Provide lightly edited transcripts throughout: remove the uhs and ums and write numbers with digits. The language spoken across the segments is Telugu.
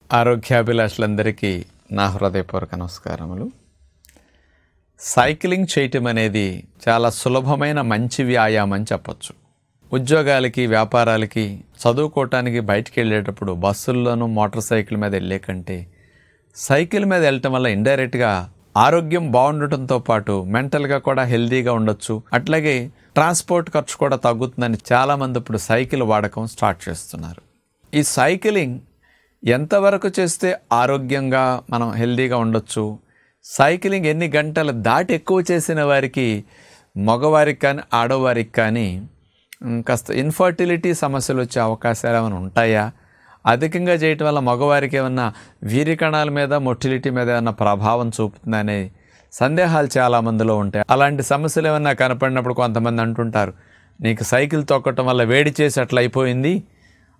ఆరోగ్యాభిలాషులందరికీ నా హృదయపూర్వక నమస్కారములు. సైక్లింగ్ చేయటం అనేది చాలా సులభమైన మంచి వ్యాయామం అని చెప్పొచ్చు. ఉద్యోగాలకి, వ్యాపారాలకి, చదువుకోవటానికి బయటికి వెళ్ళేటప్పుడు బస్సుల్లోనూ మోటార్ సైకిల్ మీద వెళ్ళే కంటే సైకిల్ మీద వెళ్ళటం వల్ల ఇండైరెక్ట్గా ఆరోగ్యం బాగుండటంతో పాటు మెంటల్గా కూడా హెల్తీగా ఉండొచ్చు. అట్లాగే ట్రాన్స్పోర్ట్ ఖర్చు కూడా తగ్గుతుందని చాలామంది ఇప్పుడు సైకిల్ వాడకం స్టార్ట్ చేస్తున్నారు. ఈ సైక్లింగ్ ఎంతవరకు చేస్తే ఆరోగ్యంగా మనం హెల్తీగా ఉండొచ్చు, సైక్లింగ్ ఎన్ని గంటలు దాటి ఎక్కువ చేసిన వారికి, మగవారికి కానీ ఆడవారికి కానీ కాస్త ఇన్ఫర్టిలిటీ సమస్యలు వచ్చే అవకాశాలు ఏమైనా ఉంటాయా, అధికంగా చేయటం వల్ల మగవారికి ఏమన్నా వీర్యకణాల మీద, మొటిలిటీ మీద ఏమన్నా ప్రభావం చూపుతుందనే సందేహాలు చాలామందిలో ఉంటాయి. అలాంటి సమస్యలు ఏమన్నా కనపడినప్పుడు కొంతమంది అంటుంటారు, నీకు సైకిల్ తొక్కటం వల్ల వేడి చేసి అట్లా అయిపోయింది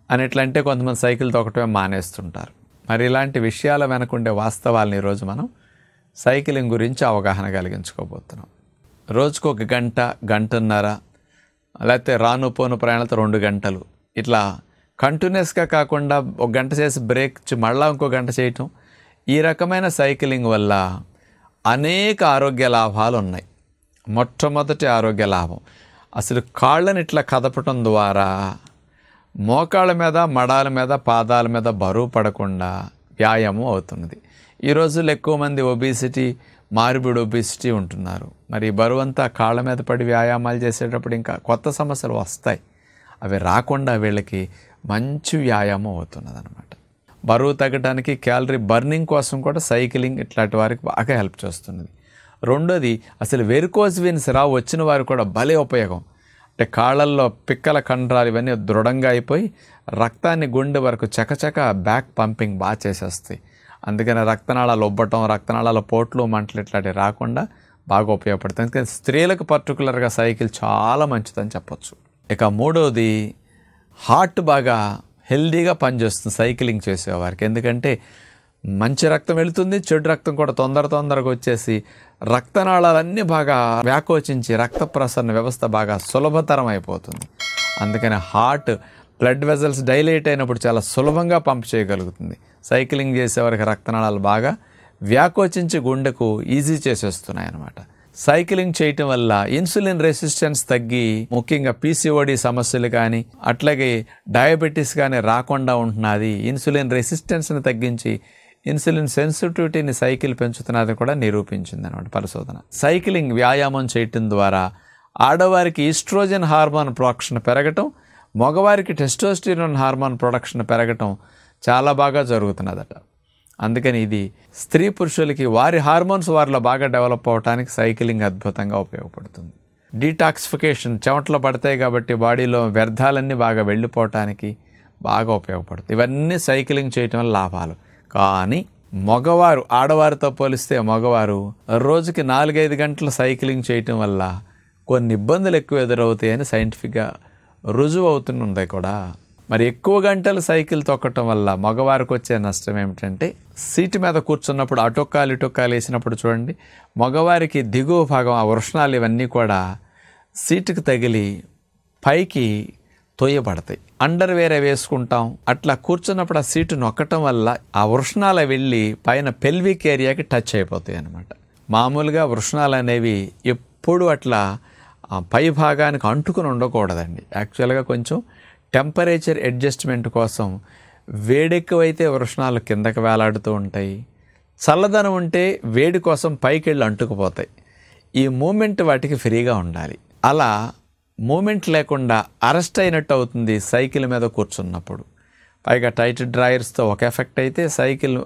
అని. ఎట్లంటే కొంతమంది సైకిల్ తొక్కటమే మానేస్తుంటారు. మరి ఇలాంటి విషయాల వెనకుండే వాస్తవాలను ఈరోజు మనం సైక్లింగ్ గురించి అవగాహన కలిగించుకోబోతున్నాం. రోజుకు 1 గంట, గంటన్నర, లేకపోతే రాను పోను ప్రయాణాలతో 2 గంటలు, ఇట్లా కంటిన్యూస్గా కాకుండా 1 గంట చేసి బ్రేక్ ఇచ్చి మళ్ళీ ఇంకో గంట చేయటం, ఈ రకమైన సైక్లింగ్ వల్ల అనేక ఆరోగ్య లాభాలు ఉన్నాయి. మొట్టమొదటి ఆరోగ్య లాభం, అసలు కాళ్ళని ఇట్లా కదపటం ద్వారా మోకాళ్ళ మీద, మడాల మీద, పాదాల మీద బరువు పడకుండా వ్యాయామం అవుతున్నది. ఈ రోజుల్లో ఎక్కువ మంది ఒబిసిటీ, మార్బిడ్ ఒబిసిటీ ఉంటున్నారు. మరి బరువు అంతా కాళ్ళ మీద పడి వ్యాయామాలు చేసేటప్పుడు ఇంకా కొత్త సమస్యలు వస్తాయి. అవి రాకుండా వీళ్ళకి మంచి వ్యాయామం అవుతున్నది అనమాట. బరువు తగ్గడానికి, క్యాలరీ బర్నింగ్ కోసం కూడా సైక్లింగ్ ఇట్లాంటి వారికి బాగా హెల్ప్ చేస్తున్నది. రెండోది, అసలు వెరికోజ్ వెయిన్స్ వచ్చిన వారికి కూడా భలే ఉపయోగం. అంటే కాళ్ళల్లో పిక్కల కండరాలు ఇవన్నీ దృఢంగా అయిపోయి రక్తాన్ని గుండె వరకు చకచక బ్యాక్ పంపింగ్ బాగా చేసేస్తాయి. అందుకని రక్తనాళాలు ఉబ్బటం, రక్తనాళాల పోట్లు, మంటలు ఇట్లాంటివి రాకుండా బాగా ఉపయోగపడుతుంది. అందుకని స్త్రీలకు పర్టికులర్గా సైకిల్ చాలా మంచిదని చెప్పొచ్చు. ఇక మూడవది, హార్ట్ బాగా హెల్దీగా పనిచేస్తుంది సైక్లింగ్ చేసేవారికి. ఎందుకంటే మంచి రక్తం వెళుతుంది, చెడు రక్తం కూడా తొందరగా వచ్చేసి రక్తనాళాలన్నీ బాగా వ్యాకోచించి రక్త ప్రసరణ వ్యవస్థ బాగా సులభతరం అయిపోతుంది. అందుకని హార్ట్ బ్లడ్ వెజల్స్ డైలేట్ అయినప్పుడు చాలా సులభంగా పంప్ చేయగలుగుతుంది. సైక్లింగ్ చేసేవారికి రక్తనాళాలు బాగా వ్యాకోచించి గుండెకు ఈజీ చేసేస్తున్నాయి అన్నమాట. సైక్లింగ్ చేయటం వల్ల ఇన్సులిన్ రెసిస్టెన్స్ తగ్గి, ముఖ్యంగా పీసీఓడి సమస్యలు కానీ అట్లాగే డయాబెటీస్ కానీ రాకుండా ఉంటున్నది. ఇన్సులిన్ రెసిస్టెన్స్ని తగ్గించి ఇన్సులిన్ సెన్సిటివిటీని సైకిల్ పెంచుతున్నది కూడా నిరూపించింది అన్నమాట పరిశోధన. సైక్లింగ్ వ్యాయామం చేయటం ద్వారా ఆడవారికి ఈస్ట్రోజన్ హార్మోన్ ప్రొడక్షన్ పెరగటం, మగవారికి టెస్టోస్టిరోన్ హార్మోన్ ప్రొడక్షన్ పెరగటం చాలా బాగా జరుగుతున్నదట. అందుకని ఇది స్త్రీ పురుషులకి వారి హార్మోన్స్ వారిలో బాగా డెవలప్ అవడానికి సైక్లింగ్ అద్భుతంగా ఉపయోగపడుతుంది. డీటాక్సిఫికేషన్, చెమటలో పడతాయి కాబట్టి బాడీలో వ్యర్థాలన్నీ బాగా వెళ్ళిపోవటానికి బాగా ఉపయోగపడుతుంది. ఇవన్నీ సైక్లింగ్ చేయటం వల్ల లాభాలు. కానీ మగవారు ఆడవారితో పోలిస్తే మగవారు రోజుకి 4-5 గంటలు సైక్లింగ్ చేయటం వల్ల కొన్ని ఇబ్బందులు ఎక్కువ ఎదురవుతాయని సైంటిఫిక్గా రుజువు అవుతుంది కూడా. మరి ఎక్కువ గంటలు సైకిల్ తొక్కటం వల్ల మగవారికి వచ్చే నష్టం ఏమిటంటే, సీటు మీద కూర్చున్నప్పుడు అటొక్కాలు వేసినప్పుడు చూడండి, మగవారికి దిగువ భాగం ఆ వృషణాలు ఇవన్నీ కూడా సీటుకు తగిలి పైకి తోయబడతాయి. అండర్వేర్ వేసుకుంటాం, అట్లా కూర్చున్నప్పుడు ఆ సీటు నొక్కటం వల్ల ఆ వృషణాలు వెళ్ళి పైన పెల్విక్ ఏరియాకి టచ్ అయిపోతాయి అన్నమాట. మామూలుగా వృషణాలు అనేవి ఎప్పుడు అట్లా పై భాగానికి అంటుకుని ఉండకూడదండి. యాక్చువల్గా కొంచెం టెంపరేచర్ అడ్జస్ట్మెంట్ కోసం వేడెక్కువైతే వృషణాలు కిందకి వేలాడుతూ ఉంటాయి, చల్లదనం ఉంటే వేడి కోసం పైకి వెళ్ళి అంటుకుపోతాయి. ఈ మూమెంట్ వాటికి ఫ్రీగా ఉండాలి. అలా మూమెంట్ లేకుండా అరెస్ట్ అయినట్టు అవుతుంది సైకిల్ మీద కూర్చున్నప్పుడు. పైగా టైట్ డ్రాయర్స్తో ఒక ఎఫెక్ట్ అయితే, సైకిల్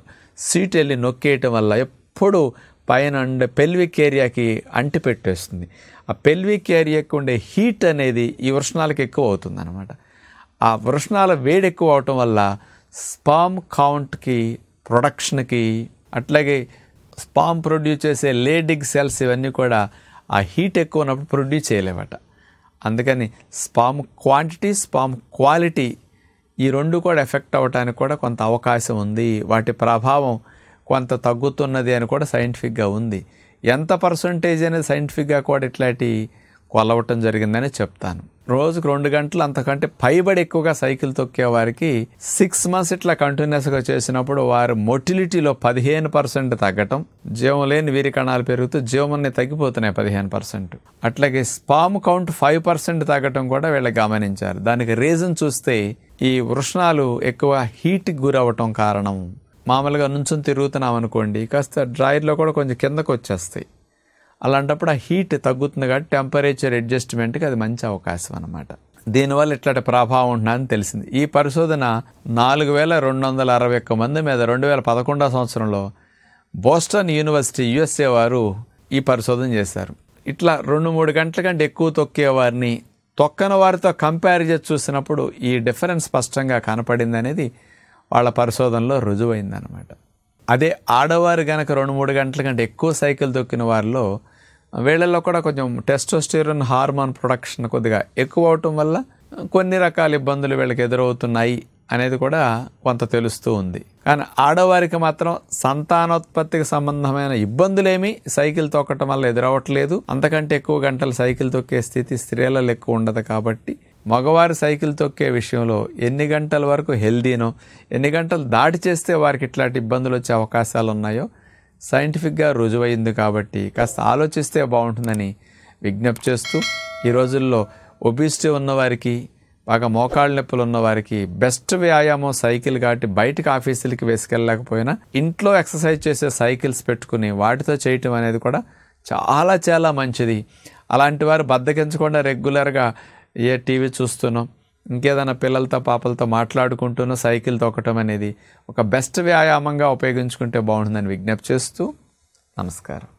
సీట్ వెళ్ళి నొక్కేయటం వల్ల ఎప్పుడు పైన ఉండే పెల్విక్ ఏరియాకి అంటి పెట్టేస్తుంది. ఆ పెల్విక్ ఏరియాకి ఉండే హీట్ అనేది ఈ వృషణాలకు ఎక్కువ అవుతుంది అనమాట. ఆ వృషణాల వేడి ఎక్కువ అవటం వల్ల స్పామ్ కౌంట్కి, ప్రొడక్షన్కి, అట్లాగే స్పామ్ ప్రొడ్యూస్ చేసే లేడిగ్ సెల్స్ ఇవన్నీ కూడా ఆ హీట్ ఎక్కువ ఉన్నప్పుడు ప్రొడ్యూస్ చేయలేవట. అందుకని స్పామ్ క్వాంటిటీ, స్పామ్ క్వాలిటీ ఈ రెండు కూడా ఎఫెక్ట్ అవ్వటానికి కూడా కొంత అవకాశం ఉంది. వాటి ప్రభావం కొంత తగ్గుతున్నది అని కూడా సైంటిఫిక్గా ఉంది. ఎంత పర్సంటేజ్ అనేది సైంటిఫిక్గా కూడా ఇట్లాంటి కొలవటం జరిగిందని చెప్తాను. రోజుకు 2 గంటలు అంతకంటే పైబడి ఎక్కువగా సైకిల్ తొక్కే వారికి 6 months ఇట్లా కంటిన్యూస్గా చేసినప్పుడు వారి మొటిలిటీలో 15% తగ్గటం, జీవం లేని వీరి కణాలు పెరుగుతూ జీవమన్నీ తగ్గిపోతున్నాయి 15%. అట్లాగే స్పామ్ కౌంట్ 5% తగ్గటం కూడా వీళ్ళు గమనించారు. దానికి రీజన్ చూస్తే ఈ వృషణాలు ఎక్కువ హీట్కి గురవటం కారణం. మామూలుగా నుంచుని తిరుగుతున్నాం అనుకోండి, కాస్త డ్రైర్లో కూడా కొంచెం కిందకు వచ్చేస్తాయి. అలాంటప్పుడు ఆ హీట్ తగ్గుతుంది కాబట్టి టెంపరేచర్ అడ్జస్ట్మెంట్కి అది మంచి అవకాశం అన్నమాట. దీనివల్ల ఇట్లాంటి ప్రభావం ఉంటుందని తెలిసింది. ఈ పరిశోధన 4261 మంది మీద 2011 సంవత్సరంలో బోస్టన్ యూనివర్సిటీ USA వారు ఈ పరిశోధన చేశారు. ఇట్లా 2-3 గంటల కంటే ఎక్కువ తొక్కే వారిని తొక్కని వారితో కంపేర్ చేసి చూసినప్పుడు ఈ డిఫరెన్స్ స్పష్టంగా కనపడింది అనేది వాళ్ళ పరిశోధనలో రుజువైందనమాట. అదే ఆడవారు కనుక 2-3 గంటల కంటే ఎక్కువ సైకిల్ తొక్కిన వారిలో వీళ్ళల్లో కూడా కొంచెం టెస్టోస్టెరాన్ హార్మోన్ ప్రొడక్షన్ కొద్దిగా ఎక్కువ అవటం వల్ల కొన్ని రకాల ఇబ్బందులు వీళ్ళకి ఎదురవుతున్నాయి అనేది కూడా కొంత తెలుస్తూ ఉంది. కానీ ఆడవారికి మాత్రం సంతానోత్పత్తికి సంబంధమైన ఇబ్బందులేమీ సైకిల్ తొక్కటం వల్ల ఎదురవ్వట్లేదు. అంతకంటే ఎక్కువ గంటలు సైకిల్ తొక్కే స్థితి స్త్రీలలో ఎక్కువ ఉండదు. కాబట్టి మగవారు సైకిల్ తొక్కే విషయంలో ఎన్ని గంటల వరకు హెల్దీనో, ఎన్ని గంటలు దాటి చేస్తే వారికి ఇట్లాంటి ఇబ్బందులు వచ్చే అవకాశాలు ఉన్నాయో సైంటిఫిక్గా రుజువైంది. కాబట్టి కాస్త ఆలోచిస్తే బాగుంటుందని విజ్ఞప్తి చేస్తూ, ఈ రోజుల్లో ఒబిసిటీ ఉన్నవారికి, బాగా మోకాళ్ళ నొప్పులు ఉన్నవారికి బెస్ట్ వ్యాయామం సైకిల్. కాబట్టి బయటకు ఆఫీసులకి వేసుకెళ్ళలేకపోయినా ఇంట్లో ఎక్సర్సైజ్ చేసే సైకిల్స్ పెట్టుకుని వాటితో చేయటం అనేది కూడా చాలా చాలా మంచిది. అలాంటి వారు బద్దకించకుండా రెగ్యులర్గా ఏ టీవీ చూస్తున్నాం, ఇంకేదైనా పిల్లలతో పాపలతో మాట్లాడుకుంటూనో సైకిల్ తొక్కటం అనేది ఒక బెస్ట్ వ్యాయామంగా ఉపయోగించుకుంటే బాగుంటుందని విజ్ఞప్తి చేస్తూ నమస్కారం.